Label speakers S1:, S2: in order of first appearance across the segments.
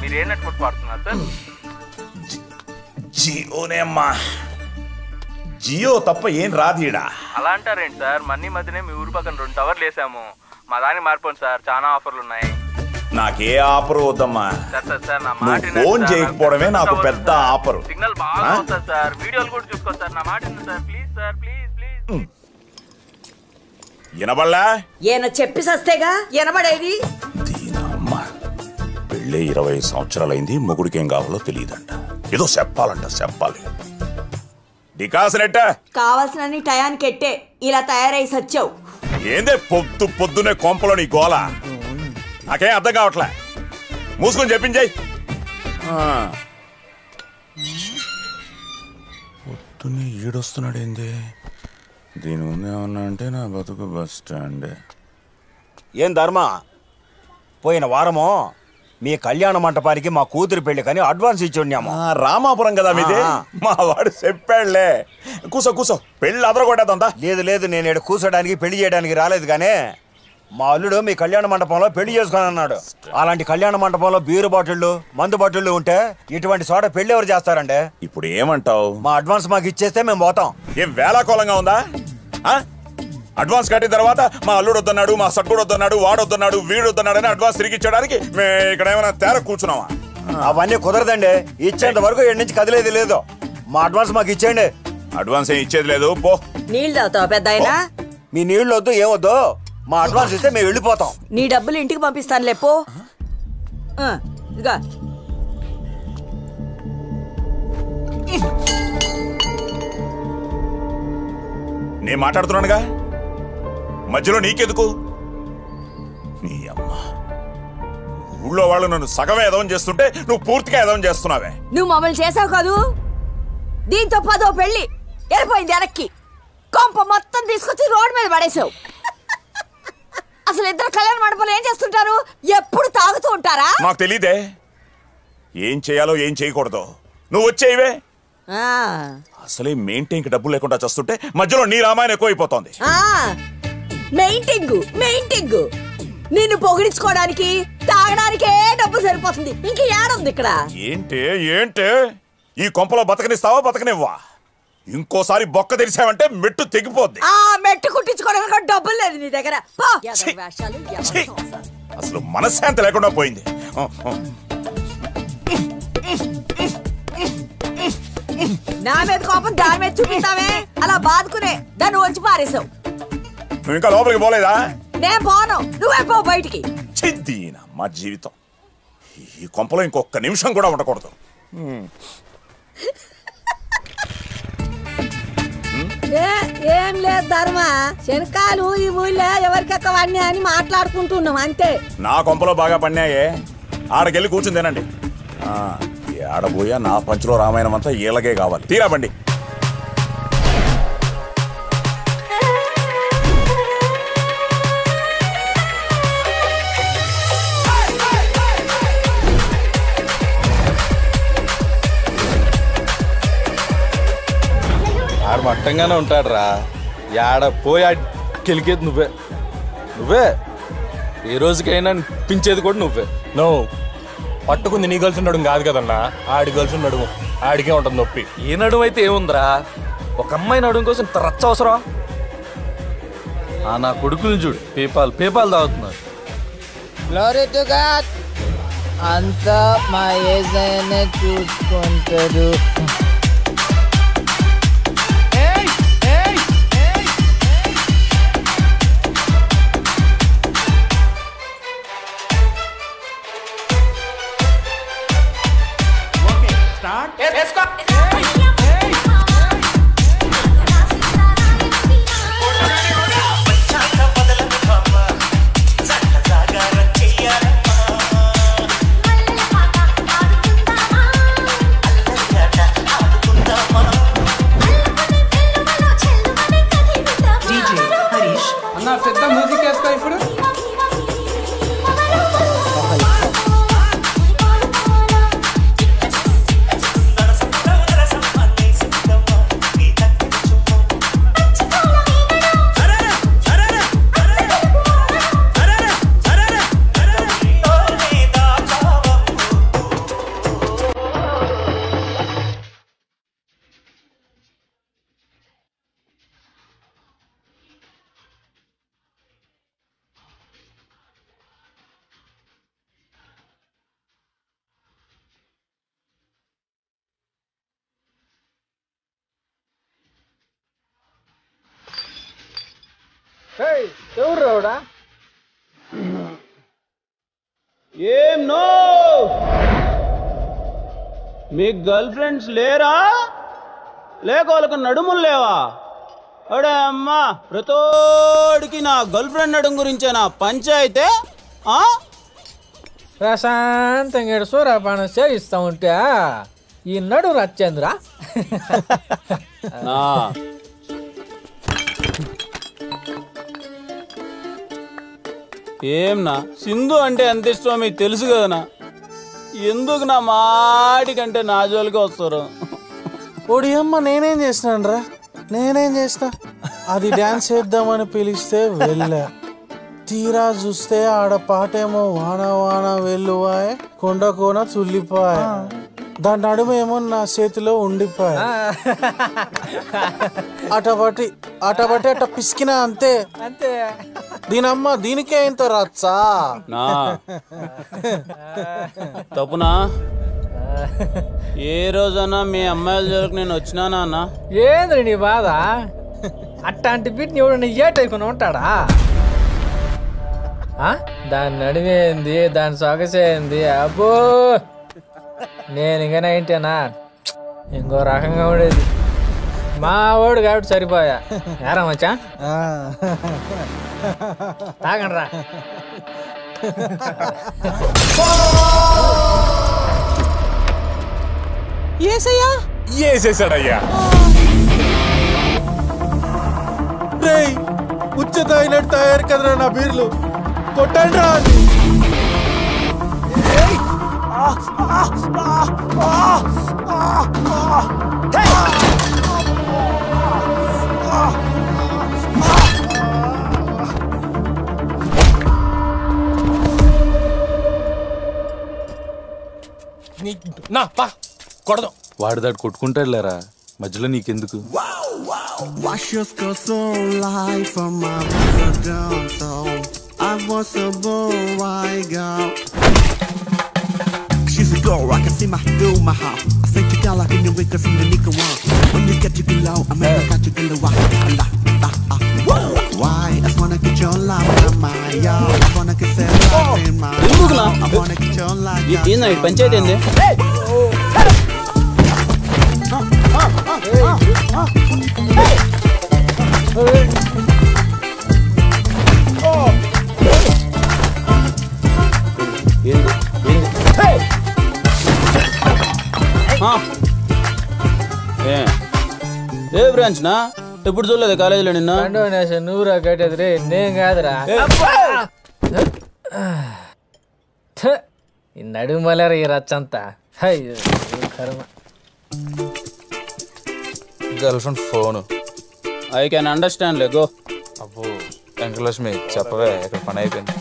S1: మీరు ఏ నెట్వర్క్ వాడుతున్నారు సార్?
S2: జియోనే అమ్మా. జియో తప్ప ఏం రాదీడా.
S1: అలా అంటారేంటి సార్? మన్నీ మధ్యనే మీ ఊరు పక్కన 2 టవర్లు వేసాము. మా దానికి మారిపోండి సార్, చాలా ఆఫర్లు ఉన్నాయి.
S2: నాకే ఆఫర్ వద్దమ్మా.
S1: సార్ నా మాట
S2: ఫోన్ చేయకపోవడమే నాకు పెద్ద ఆఫర్.
S1: సిగ్నల్ బాగా వస్తుంది సార్, వీడియోలు కూడా చూసుకో సార్. నా మాట sir, please sir, please please.
S2: వినబడలా?
S3: ఏన చెప్పి సస్తేగా వినబడేది.
S2: దీనమ్మ పెళ్ళి 20 సంవత్సరాలైంది, మొగుడికి ఏం కావాలో తెలియదంట. ఏదో చెప్పాలి. డికాసనెట్ట
S3: కావాల్సిన టయానికి ఎట్టే ఇలా తయారై సచ్చావు.
S2: ఏందే పొద్దునే కొంపలో నీ గోల? నాకేం అర్థం కావట్లే. మూసుకొని చెప్పించాయి. పొద్దున్నే ఈడొస్తున్నాడు ఏంది? దీని ముందు ఏమన్నా అంటే నా బతుకు బస్ స్టాండ్.
S4: ఏం ధర్మ, పోయిన వారము మీ కళ్యాణ మంటపానికి మా కూతురు పెళ్లి కానీ అడ్వాన్స్ ఇచ్చి ఉన్నాము.
S2: రామాపురం కదా మీది? మా వాడు చెప్పాడులే. కూసో పెళ్ళి అదరగొట్టేద్దా?
S4: లేదు, నేను ఇక్కడ కూర్చోడానికి పెళ్లి చేయడానికి రాలేదు. కానీ మా అల్లుడు మీ కళ్యాణ మంటపంలో పెళ్లి చేసుకుని అన్నాడు. అలాంటి కళ్యాణ మంటపంలో బీరు బాటిళ్ళు, మందు బాటిళ్ళు ఉంటే ఇటువంటి చోట పెళ్లి ఎవరు చేస్తారండి?
S2: ఇప్పుడు ఏమంటావు?
S4: మా అడ్వాన్స్ మాకు ఇచ్చేస్తే మేము పోతాం.
S2: ఏం వేళాకోళంగా ఉందా? అడ్వాన్స్ కట్టిన తర్వాత మా అల్లుడు వద్దన్నాడు, మా సట్టుడు వద్దన్నాడు, వాడు వద్దన్నాడు, వీడు వద్దన్నాడు అని అడ్వాన్స్ తిరిగి ఇచ్చడానికి మేము ఇక్కడ ఏమైనా తేర కూర్చున్నావా?
S4: అవన్నీ కుదరదండి. ఇచ్చేంత వరకు ఎన్ని నుంచి కదిలేదు లేదు. మా అడ్వాన్స్ మాకు ఇచ్చేయండి.
S2: అడ్వాన్స్ ఏం ఇచ్చేది లేదు. పో.
S3: నీళ్ళు తాగుతావు పెద్ద అయినా?
S4: మీ నీళ్ళు వద్దు, ఏమొద్దు. మా అడ్వాన్స్ ఇస్తే మేము వెళ్ళిపోతాం.
S3: నీ డబ్బులు ఇంటికి పంపిస్తాను లేపో. ఇదిగా
S2: నేను మాట్లాడుతున్నానుగా, మధ్యలో నీకెందుకు? నీ అమ్మ, ఊళ్ళో వాళ్ళు నన్ను సగమే ఎదవం చేస్తుంటే నువ్వు పూర్తిగా ఎదవం చేస్తున్నావే.
S3: నువ్వు మమ్మల్ని చేసావు కాదు, దీంతో 10వ పెళ్లి వెళ్ళిపోయింది వెనక్కి. కొంప మొత్తం తీసుకొచ్చి రోడ్డు మీద పడేసావు. అసలు ఇద్దరు కళ్యాణ మండపంలో ఏం చేస్తుంటారు? ఎప్పుడు తాగుతూ ఉంటారా?
S2: నాకు తెలీదే ఏం చేయాలో ఏం చేయకూడదు. నువ్వు వచ్చేవే. అసలే మెయింటైన్ కి డబ్బులు లేకుండా చేస్తుంటే మధ్యలో నీ రామాయణం ఎక్కువైపోతోంది.
S3: మెయింటింగ్ నిన్ను పొగిడించుకోవడానికి తాగడానికే డబ్బు సరిపోతుంది. ఇంక ఏడుంది ఇక్కడ?
S2: ఏంటే ఈ కొంపలో బతకనిస్తావా బతకనివ్వా? ఇంకోసారి బొక్క తెరిచావంటే మెట్టు తెగిపోద్ది.
S3: మెట్టు కుట్టించుకోవడానికి డబ్బులు లేదు నీ దగ్గర.
S2: అసలు మనశ్శాంతి లేకుండా పోయింది.
S3: నా మీద కోపం దాని మీద చూపిస్తావే, అలా బాదుకునే దాన్ని వచ్చి పారేసావు.
S2: నువ్వు ఇంకా లోపలికి పోలేదా?
S3: నేను పోను, నువ్వే పో బయటికి.
S2: చిద్దీనా మా జీవితం ఈ కొంపలో ఇంకొక నిమిషం కూడా ఉండకూడదు.
S3: ఏం లేదు ధర్మ, శనకాలు ఈ ఊళ్ళో ఎవరికెక్కవన్నీ అని మాట్లాడుకుంటున్నాం అంతే.
S2: నా కొంపలో బాగా పన్నాయే, ఆడకెళ్ళి కూర్చుని తినండి. ఆడబోయా నా పంచులో రామాయణం అంతా ఈలగే కావాలి. తీరా బండి.
S5: ఆడు మట్టంగానే ఉంటాడు రా. ఆడ పోయి కెలికేది నువ్వే ఏ రోజుకైనా పించేది కూడా నువ్వే.
S6: నువ్వు పట్టుకుంది నీ గర్ల్స్ నడుము కాదు కదన్నా, ఆడి గర్ల్స్ నడుము. ఆడికే ఉంటుంది నొప్పి.
S5: ఏ నడుము అయితే ఏముందిరా, ఒక అమ్మాయి నడుము కోసం ఇంత రచ్చ అవసరం? నా కొడుకులు చూడు, పేపాల్ తాగుతున్నారు.
S7: Glory to God. అంతా మా ఏజైనా చూసుకుంటాడు.
S8: పెద్ద మ్యూజిక్ వేసుకో ఇప్పుడు.
S7: ఎవరు రావుడా
S9: ఏం నో మీకు గర్ల్ ఫ్రెండ్స్ లేరా లేక వాళ్ళకి నడుములు లేవా అడే అమ్మా ప్రతోడికి నా గర్ల్ ఫ్రెండ్ నడుము గురించే నా పంచాయితే
S7: ప్రశాంతంగా సూర్యపానం సేవిస్తా ఉంటే ఈ నడు రచ్చేంద్ర
S9: ఏంనా సింధు అంటే ఎంత ఇష్టమో మీకు తెలుసు కదనా ఎందుకు నా మాటి కంటే నా జోలికి వస్తారు
S10: ఓడి అమ్మ నేనేం చేసినాను రా నేనేం చేసిన అది డాన్స్ చేద్దామని పిలిస్తే వెళ్ళా తీరా చూస్తే ఆడ పాటేమో వాన వాన వెల్లువాయ్ కొండ కోన తుల్లిపాయ్ దాని నడుమేమో నా చేతిలో ఉండిపోయా అటబట్టి అట పిసికినా అంతే
S7: అంతే
S10: దీనమ్మ దీనికే ఇంత రచ్చా
S9: నా తప్పునా ఏ రోజన్నా మీ అమ్మాయిల జోలికి నేను వచ్చినానా అన్న
S7: ఏంద్రి నీ బాధ అట్లాంటి బిడ్ని ఎవడన్నా ఏటైకుని ఉంటాడా దాని నడివేంది దాని సొగసేంది అబ్బో నేను ఇంకా ఏంటేనా ఇంకో రకంగా ఉండేది మా వాడు కాబట్టి సరిపోయా ఏరా మచ్చా తాగండి రా
S6: ఏసేసాడయ్యా
S10: రేయ్ ఉచ్చ తాగినట్టు తయారు కదరా నా బీర్లు కొట్టండి రా
S6: నా పా కొడదాం
S5: వాడిదాడు కొట్టుకుంటాడు లేరా మధ్యలో నీకెందుకు
S11: Wash your skirt so light from my brother down so I was a boy girl. She's a girl, I can see my do my house. I think you got like in the winter from the nigga one. When you get to get low, I mean I got to get low. Why? I just wanna get your love in my yard. I wanna get that love in my yard. I wanna get your love.
S9: ఏంది ఇటు పంచాయతీ ఏంది ఏ branch నా ఎప్పుడు చూడలేదు కాలేజీలో నిన్న
S7: నువ్వురా కట్టేది రే నేను కాదురా ఈ నడుము మలేరా ఈ రచ్చంతా అయ్యో కర్మ
S5: girl friend phone
S9: I can understand లే గో
S5: అబ్బో వెంకటలక్ష్మి చెప్పవే ఇక్కడ పని అయిపోయింది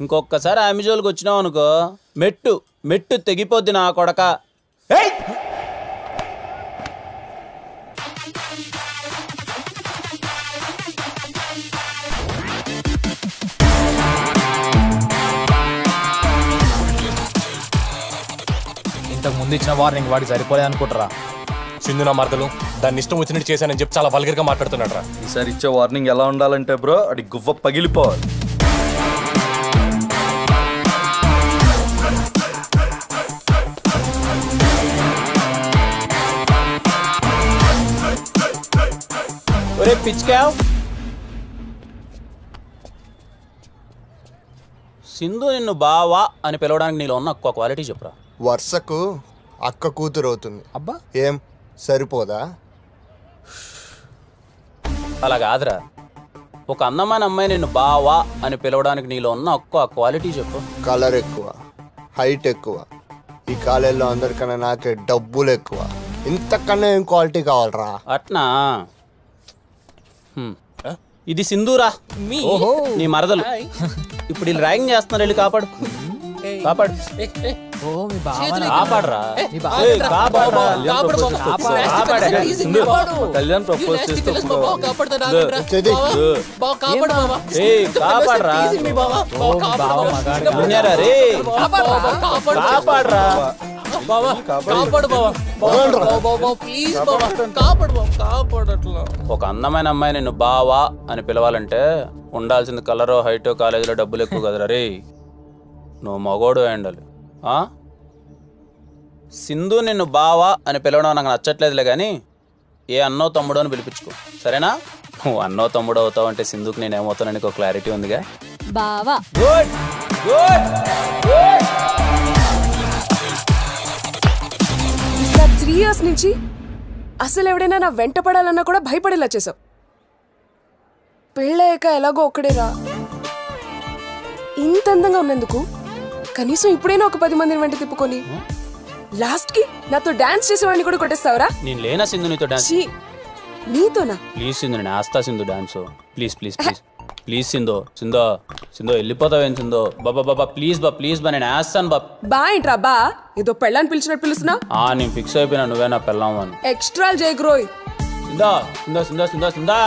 S9: ఇంకొకసారి ఆమె జోలికి వచ్చినావు అనుకో మెట్టు మెట్టు తెగిపోద్ది నా కొడక
S6: ఇంతకు ముందు ఇచ్చిన వార్నింగ్ వాడికి సరిపోలే అనుకుంటారా సింధు నా మరదలు దాన్ని ఇష్టం వచ్చినట్టు చేశానని చెప్పి చాలా వల్గర్గా మాట్లాడుతున్నాడు రా
S5: ఈసారి ఇచ్చే వార్నింగ్ ఎలా ఉండాలంటే బ్రో అది గువ్వ పగిలిపోవాలి
S9: ఒరే పిచ్కావ్ సింధు నిన్ను బావా అని పిలవడానికి నీలో ఉన్న ఒక్క క్వాలిటీ చెప్పురా
S12: వర్షకు అక్క కూతురు అవుతుంది
S9: అబ్బా
S12: ఏం సరిపోదా
S9: అలా కాదురా ఒక అందమైన అమ్మాయి నిన్ను బావా అని పిలవడానికి నీలో ఉన్న ఒక్క క్వాలిటీ చెప్పు
S12: కలర్ ఎక్కువ హైట్ ఎక్కువ ఈ కాలేజీలో అందరికన్నా నాకే డబ్బులు ఎక్కువ ఇంతకన్నా ఏం క్వాలిటీ కావాలరా
S9: అట్నా ఇది సింధూరా ఓహో నీ మరదలు ఇప్పుడు వీళ్ళు ర్యాగింగ్ చేస్తున్నారు, వెళ్ళి కాపాడు కాపాడు కాపాడరా
S5: కళ్యాణ్ ప్రపోజ్ చేస్తే
S9: కాపాడరా రే కాపాడరా ఒక అందమైన అమ్మాయి నిన్ను బావా అని పిలవాలంటే ఉండాల్సింది కలరో హైటో కాలేజీలో డబ్బులు ఎక్కువ కదరా రే. నువ్వు మగోడు ఉండాలి. సింధు నిన్ను బావా అని పిలవడం నాకు నచ్చట్లేదులే కానీ ఏ అన్నో తమ్ముడో అని పిలిపించుకో సరేనా. నువ్వు అన్నో తమ్ముడు అవుతావు అంటే సింధుకి నేనేమవుతానని ఒక క్లారిటీ ఉందిగా.
S3: బావా
S9: గుడ్ గుడ్
S13: 3 years నుంచి అసలు ఎవడైనా నా వెంట పడాలన్నా కూడా భయపడేలా చేసావు. పెళ్ళయ్యాక ఎలాగో ఒక్కడేరా. ఇంత అందంగా ఉన్నందుకు కనీసం ఇప్పుడైనా ఒక 10 మందిని వెంట తిప్పుకొని లాస్ట్ కి నాతో డాన్స్ చేసేవాడిని కూడా కొట్టేస్తావరా?
S9: నేను లేనా సింధు నీతో డాన్స్?
S13: నీతోనా?
S9: ప్లీజ్ సింధు నేను ఆస్తా Sindhu dance please please please please Sindhu Sindhu Sindhu వెళ్ళిపోతావేం సింధు బాబా బాబా ప్లీజ్ బా నేను వేస్తాను
S13: బా ఏంట్రా బా ఏదో పెళ్ళాన్ని పిలిచినట్టు పిలుస్తున్నా?
S9: నేను ఫిక్స్ అయిపోయినా నువ్వే నా పెళ్ళాం అని.
S13: ఎక్స్ట్రా జయగ్రోయ్
S9: సింధు సింధు సింధు సింధు సింధు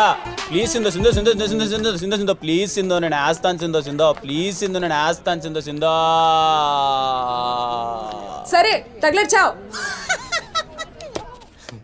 S9: ప్లీజ్ సింధు సింధు సింధు సింధు సింధు సింధు సింధు ప్లీజ్ సింధు నేను వేస్తాను సింధు సింధు ప్లీజ్ సింధు నేను వేస్తాను సింధు సింధు.
S13: సరే తగిలేచావు.